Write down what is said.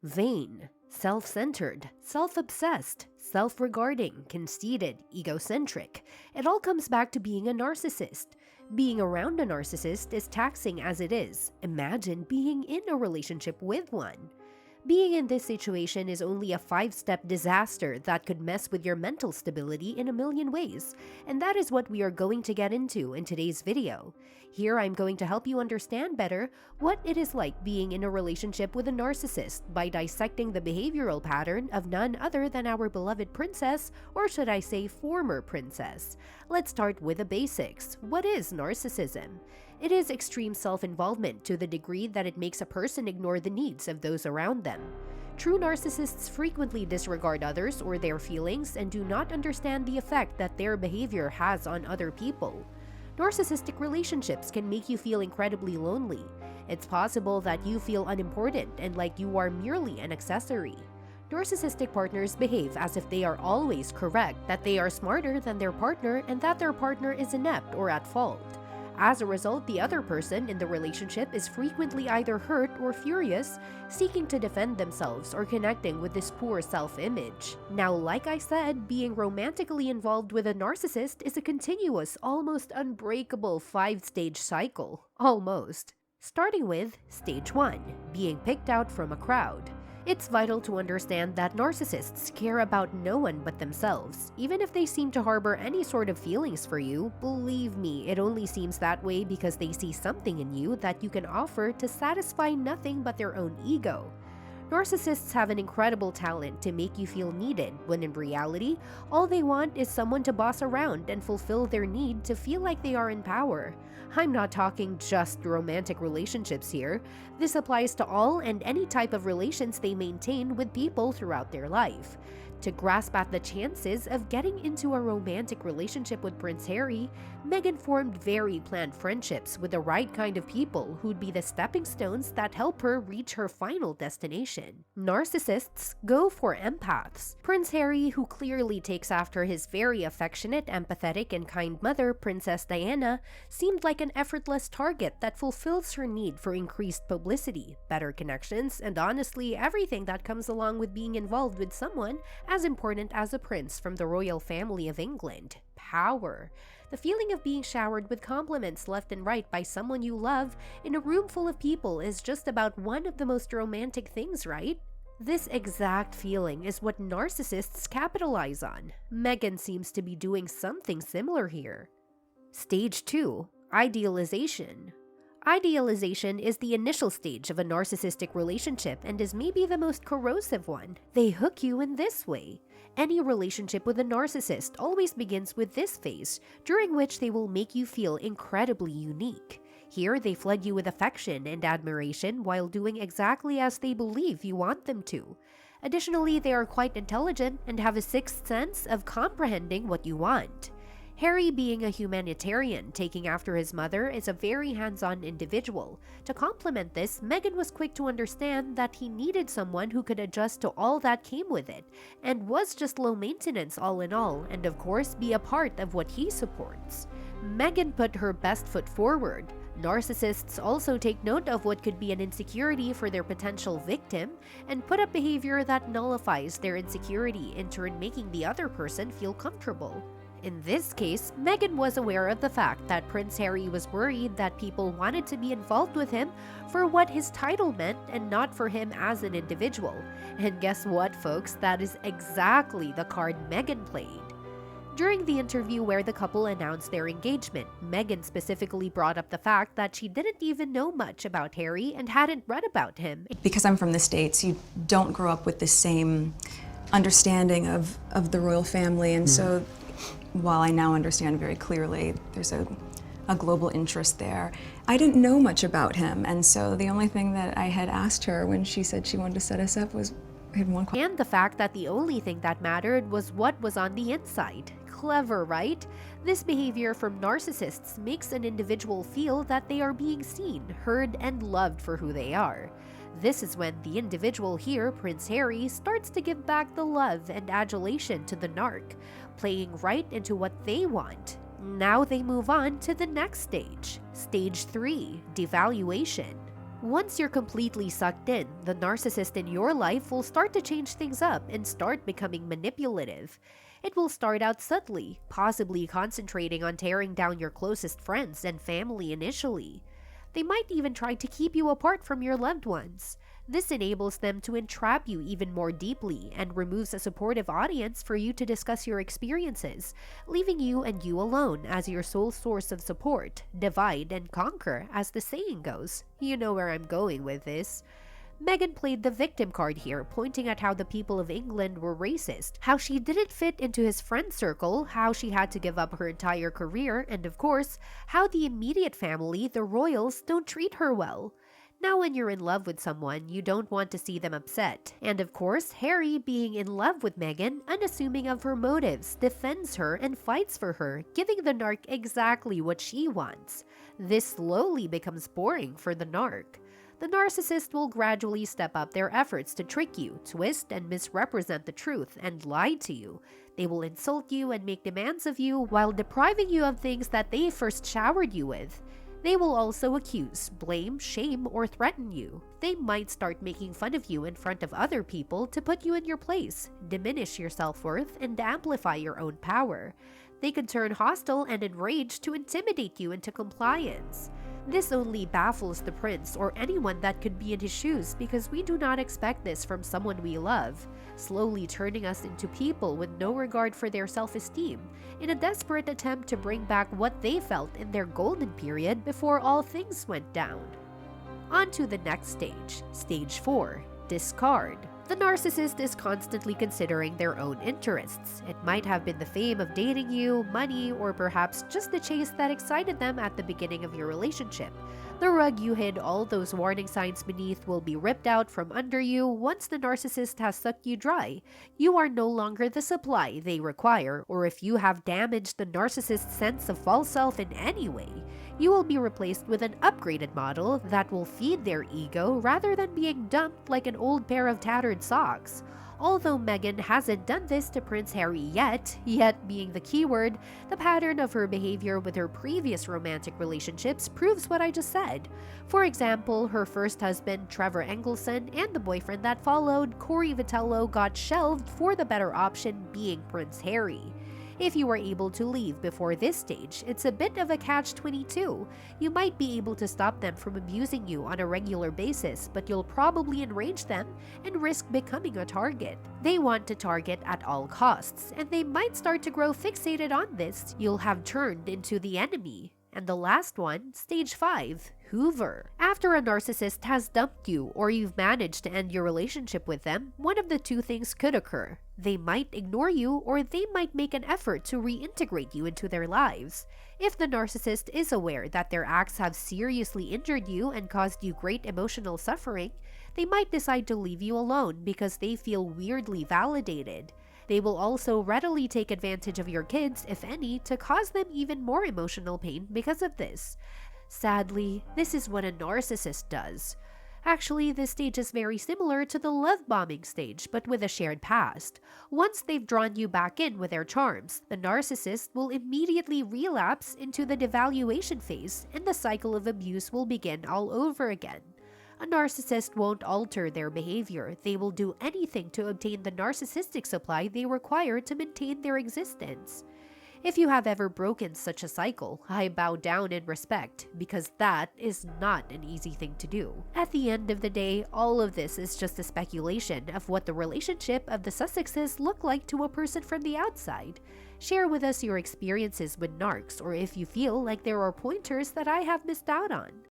Vain, self-centered, self-obsessed, self-regarding, conceited, egocentric. It all comes back to being a narcissist. Being around a narcissist is taxing as it is. Imagine being in a relationship with one. Being in this situation is only a 5-step disaster that could mess with your mental stability in a million ways, and that is what we are going to get into in today's video. Here I'm going to help you understand better what it is like being in a relationship with a narcissist by dissecting the behavioral pattern of none other than our beloved princess, or should I say former princess. Let's start with the basics. What is narcissism? It is extreme self-involvement to the degree that it makes a person ignore the needs of those around them. True narcissists frequently disregard others or their feelings and do not understand the effect that their behavior has on other people. Narcissistic relationships can make you feel incredibly lonely. It's possible that you feel unimportant and like you are merely an accessory. Narcissistic partners behave as if they are always correct, that they are smarter than their partner, and that their partner is inept or at fault. As a result, the other person in the relationship is frequently either hurt or furious, seeking to defend themselves or connecting with this poor self-image. Now, like I said, being romantically involved with a narcissist is a continuous, almost unbreakable 5-stage cycle. Almost. Starting with Stage 1, being picked out from a crowd. It's vital to understand that narcissists care about no one but themselves. Even if they seem to harbor any sort of feelings for you, believe me, it only seems that way because they see something in you that you can offer to satisfy nothing but their own ego. Narcissists have an incredible talent to make you feel needed, when in reality, all they want is someone to boss around and fulfill their need to feel like they are in power. I'm not talking just romantic relationships here. This applies to all and any type of relations they maintain with people throughout their life. To grasp at the chances of getting into a romantic relationship with Prince Harry, Meghan formed very planned friendships with the right kind of people who'd be the stepping stones that help her reach her final destination. Narcissists go for empaths. Prince Harry, who clearly takes after his very affectionate, empathetic, and kind mother, Princess Diana, seemed like an effortless target that fulfills her need for increased publicity, better connections, and honestly, everything that comes along with being involved with someone as important as a prince from the royal family of England. Power. The feeling of being showered with compliments left and right by someone you love in a room full of people is just about one of the most romantic things, right? This exact feeling is what narcissists capitalize on. Meghan seems to be doing something similar here. Stage 2. Idealization. Idealization is the initial stage of a narcissistic relationship and is maybe the most corrosive one. They hook you in this way. Any relationship with a narcissist always begins with this phase, during which they will make you feel incredibly unique. Here, they flood you with affection and admiration while doing exactly as they believe you want them to. Additionally, they are quite intelligent and have a sixth sense of comprehending what you want. Harry, being a humanitarian taking after his mother, is a very hands-on individual. To complement this, Meghan was quick to understand that he needed someone who could adjust to all that came with it, and was just low maintenance all in all, and of course be a part of what he supports. Meghan put her best foot forward. Narcissists also take note of what could be an insecurity for their potential victim, and put up behavior that nullifies their insecurity, in turn making the other person feel comfortable. In this case, Meghan was aware of the fact that Prince Harry was worried that people wanted to be involved with him for what his title meant and not for him as an individual. And guess what, folks? That is exactly the card Meghan played. During the interview where the couple announced their engagement, Meghan specifically brought up the fact that she didn't even know much about Harry and hadn't read about him. Because I'm from the States, you don't grow up with the same understanding of the royal family, and so while I now understand very clearly there's a global interest there, I didn't know much about him, and so the only thing that I had asked her when she said she wanted to set us up was, I had one question. And the fact that the only thing that mattered was what was on the inside. Clever, right? This behavior from narcissists makes an individual feel that they are being seen, heard, and loved for who they are. This is when the individual here, Prince Harry, starts to give back the love and adulation to the narc, playing right into what they want. Now they move on to the next stage. Stage 3, Devaluation. Once you're completely sucked in, the narcissist in your life will start to change things up and start becoming manipulative. It will start out subtly, possibly concentrating on tearing down your closest friends and family initially. They might even try to keep you apart from your loved ones. This enables them to entrap you even more deeply and removes a supportive audience for you to discuss your experiences, leaving you and you alone as your sole source of support. Divide and conquer, as the saying goes. You know where I'm going with this. Meghan played the victim card here, pointing at how the people of England were racist, how she didn't fit into his friend circle, how she had to give up her entire career, and of course, how the immediate family, the royals, don't treat her well. Now when you're in love with someone, you don't want to see them upset. And of course, Harry, being in love with Meghan, unassuming of her motives, defends her and fights for her, giving the narc exactly what she wants. This slowly becomes boring for the narc. The narcissist will gradually step up their efforts to trick you, twist and misrepresent the truth, and lie to you. They will insult you and make demands of you while depriving you of things that they first showered you with. They will also accuse, blame, shame, or threaten you. They might start making fun of you in front of other people to put you in your place, diminish your self-worth, and amplify your own power. They could turn hostile and enraged to intimidate you into compliance. This only baffles the prince or anyone that could be in his shoes because we do not expect this from someone we love, slowly turning us into people with no regard for their self-esteem, in a desperate attempt to bring back what they felt in their golden period before all things went down. On to the next stage, stage 4, discard. The narcissist is constantly considering their own interests. It might have been the fame of dating you, money, or perhaps just the chase that excited them at the beginning of your relationship. The rug you hid all those warning signs beneath will be ripped out from under you once the narcissist has sucked you dry. You are no longer the supply they require, or if you have damaged the narcissist's sense of false self in any way, you will be replaced with an upgraded model that will feed their ego rather than being dumped like an old pair of tattered socks. Although Meghan hasn't done this to Prince Harry yet being the keyword, the pattern of her behavior with her previous romantic relationships proves what I just said. For example, her first husband, Trevor Engelson, and the boyfriend that followed, Corey Vitello, got shelved for the better option being Prince Harry. If you are able to leave before this stage, it's a bit of a catch-22. You might be able to stop them from abusing you on a regular basis, but you'll probably enrage them and risk becoming a target. They want to target at all costs, and they might start to grow fixated on this. You'll have turned into the enemy. And the last one, stage 5, Hoover. After a narcissist has dumped you or you've managed to end your relationship with them, one of the two things could occur. They might ignore you or they might make an effort to reintegrate you into their lives. If the narcissist is aware that their acts have seriously injured you and caused you great emotional suffering, they might decide to leave you alone because they feel weirdly validated. They will also readily take advantage of your kids, if any, to cause them even more emotional pain because of this. Sadly, this is what a narcissist does. Actually, this stage is very similar to the love bombing stage, but with a shared past. Once they've drawn you back in with their charms, the narcissist will immediately relapse into the devaluation phase, and the cycle of abuse will begin all over again. A narcissist won't alter their behavior. They will do anything to obtain the narcissistic supply they require to maintain their existence. If you have ever broken such a cycle, I bow down in respect, because that is not an easy thing to do. At the end of the day, all of this is just a speculation of what the relationship of the Sussexes look like to a person from the outside. Share with us your experiences with narcs, or if you feel like there are pointers that I have missed out on.